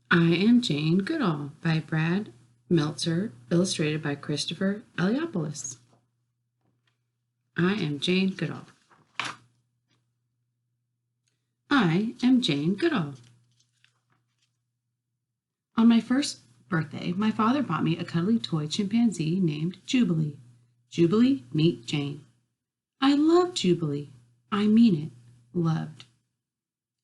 I Am Jane Goodall by Brad Meltzer, illustrated by Christopher Eliopoulos. I am Jane Goodall. I am Jane Goodall. On my first birthday, my father bought me a cuddly toy chimpanzee named Jubilee. Jubilee, meet Jane. I love Jubilee. I mean it, loved.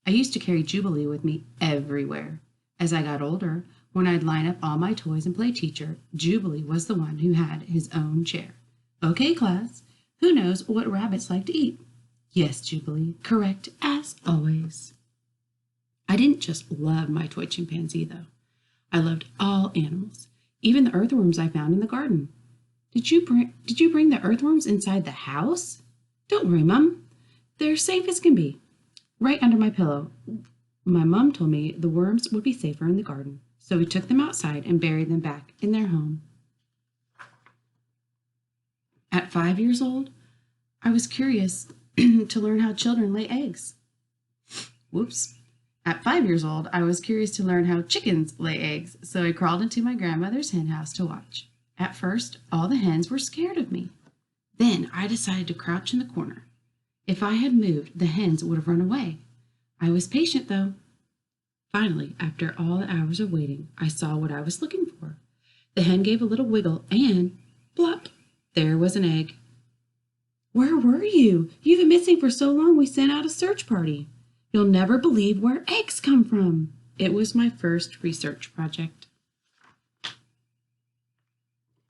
I used to carry Jubilee with me everywhere. As I got older, when I'd line up all my toys and play teacher, Jubilee was the one who had his own chair. Okay, class, who knows what rabbits like to eat? Yes, Jubilee, correct as always. I didn't just love my toy chimpanzee, though. I loved all animals, even the earthworms I found in the garden. Did you bring the earthworms inside the house? Don't worry, Mum. They're safe as can be. Right under my pillow. My mom told me the worms would be safer in the garden, so we took them outside and buried them back in their home. At 5 years old, I was curious to learn how children lay eggs. Whoops. At 5 years old, I was curious to learn how chickens lay eggs, so I crawled into my grandmother's hen house to watch. At first, all the hens were scared of me. Then I decided to crouch in the corner. If I had moved, the hens would have run away. I was patient, though. Finally, after all the hours of waiting, I saw what I was looking for. The hen gave a little wiggle and, plop, there was an egg. Where were you? You've been missing for so long we sent out a search party. You'll never believe where eggs come from. It was my first research project.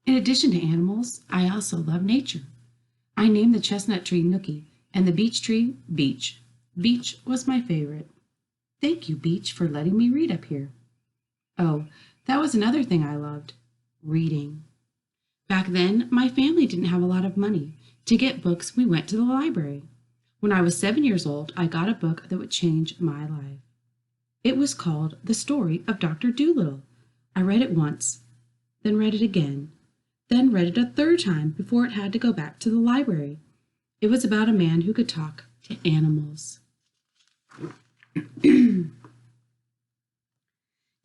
In addition to animals, I also love nature. I named the chestnut tree Nookie and the beech tree Beach. Beach was my favorite. Thank you, Beach, for letting me read up here. Oh, that was another thing I loved, reading. Back then, my family didn't have a lot of money. To get books, we went to the library. When I was 7 years old, I got a book that would change my life. It was called The Story of Dr. Doolittle. I read it once, then read it again, then read it a third time before it had to go back to the library. It was about a man who could talk to animals. In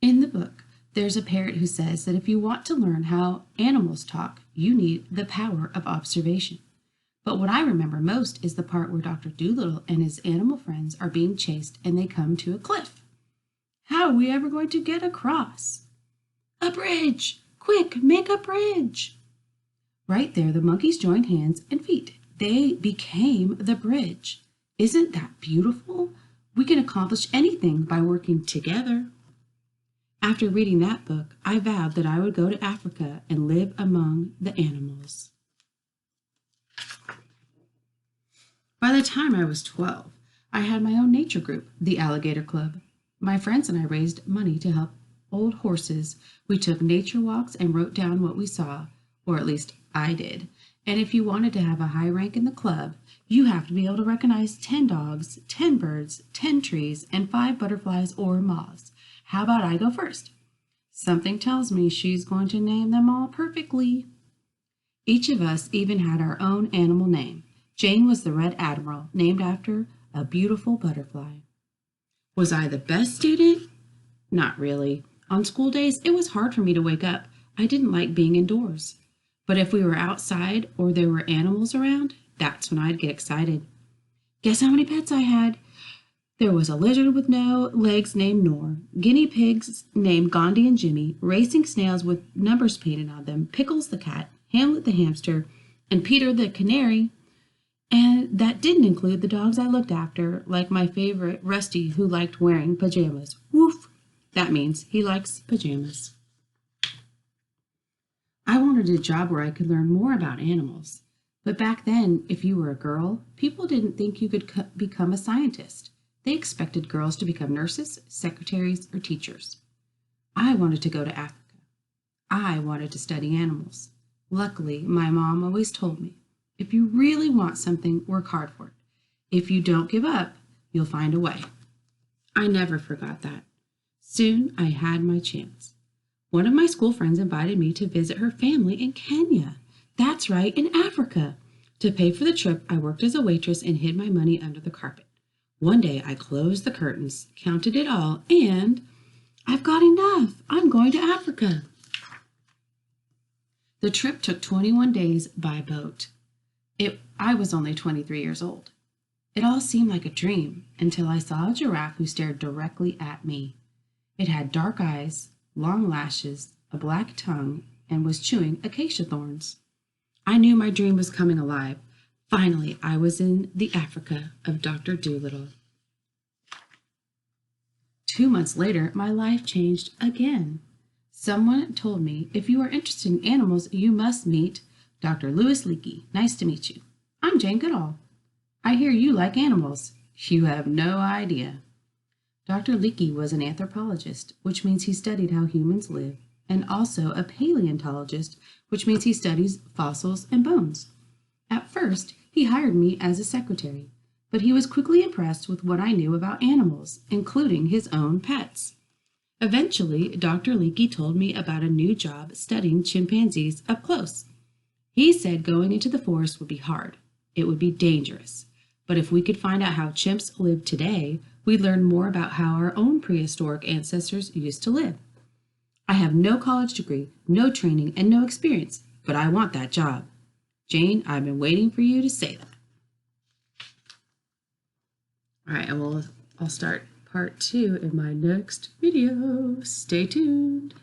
the book, there's a parrot who says that if you want to learn how animals talk, you need the power of observation. But what I remember most is the part where Dr. Doolittle and his animal friends are being chased and they come to a cliff. How are we ever going to get across? A bridge! Quick, make a bridge! Right there, the monkeys joined hands and feet. They became the bridge. Isn't that beautiful? We can accomplish anything by working together. After reading that book, I vowed that I would go to Africa and live among the animals. By the time I was 12, I had my own nature group, the Alligator Club. My friends and I raised money to help old horses. We took nature walks and wrote down what we saw, or at least I did. And if you wanted to have a high rank in the club, you have to be able to recognize 10 dogs, 10 birds, 10 trees, and 5 butterflies or moths. How about I go first? Something tells me she's going to name them all perfectly. Each of us even had our own animal name. Jane was the Red Admiral, named after a beautiful butterfly. Was I the best student? Not really. On school days, it was hard for me to wake up. I didn't like being indoors. But if we were outside or there were animals around, that's when I'd get excited. Guess how many pets I had? There was a lizard with no legs named Nor, guinea pigs named Gandhi and Jimmy, racing snails with numbers painted on them, Pickles the cat, Hamlet the hamster, and Peter the canary. And that didn't include the dogs I looked after, like my favorite, Rusty, who liked wearing pajamas. Woof! That means he likes pajamas. I wanted a job where I could learn more about animals. But back then, if you were a girl, people didn't think you could become a scientist. They expected girls to become nurses, secretaries, or teachers. I wanted to go to Africa. I wanted to study animals. Luckily, my mom always told me, if you really want something, work hard for it. If you don't give up, you'll find a way. I never forgot that. Soon I had my chance. One of my school friends invited me to visit her family in Kenya. That's right, in Africa. To pay for the trip, I worked as a waitress and hid my money under the carpet. One day I closed the curtains, counted it all, and I've got enough. I'm going to Africa. The trip took 21 days by boat. I was only 23 years old. It all seemed like a dream until I saw a giraffe who stared directly at me. It had dark eyes, long lashes, a black tongue, and was chewing acacia thorns. I knew my dream was coming alive. Finally, I was in the Africa of Dr. Doolittle. 2 months later, my life changed again. Someone told me, if you are interested in animals, you must meet Dr. Louis Leakey. Nice to meet you. I'm Jane Goodall. I hear you like animals. You have no idea. Dr. Leakey was an anthropologist, which means he studied how humans live, and also a paleontologist, which means he studies fossils and bones. At first, he hired me as a secretary, but he was quickly impressed with what I knew about animals, including his own pets. Eventually, Dr. Leakey told me about a new job studying chimpanzees up close. He said going into the forest would be hard. It would be dangerous. But if we could find out how chimps live today, we'd learn more about how our own prehistoric ancestors used to live. I have no college degree, no training, and no experience, but I want that job. Jane, I've been waiting for you to say that. All right, and I'll start part 2 in my next video. Stay tuned.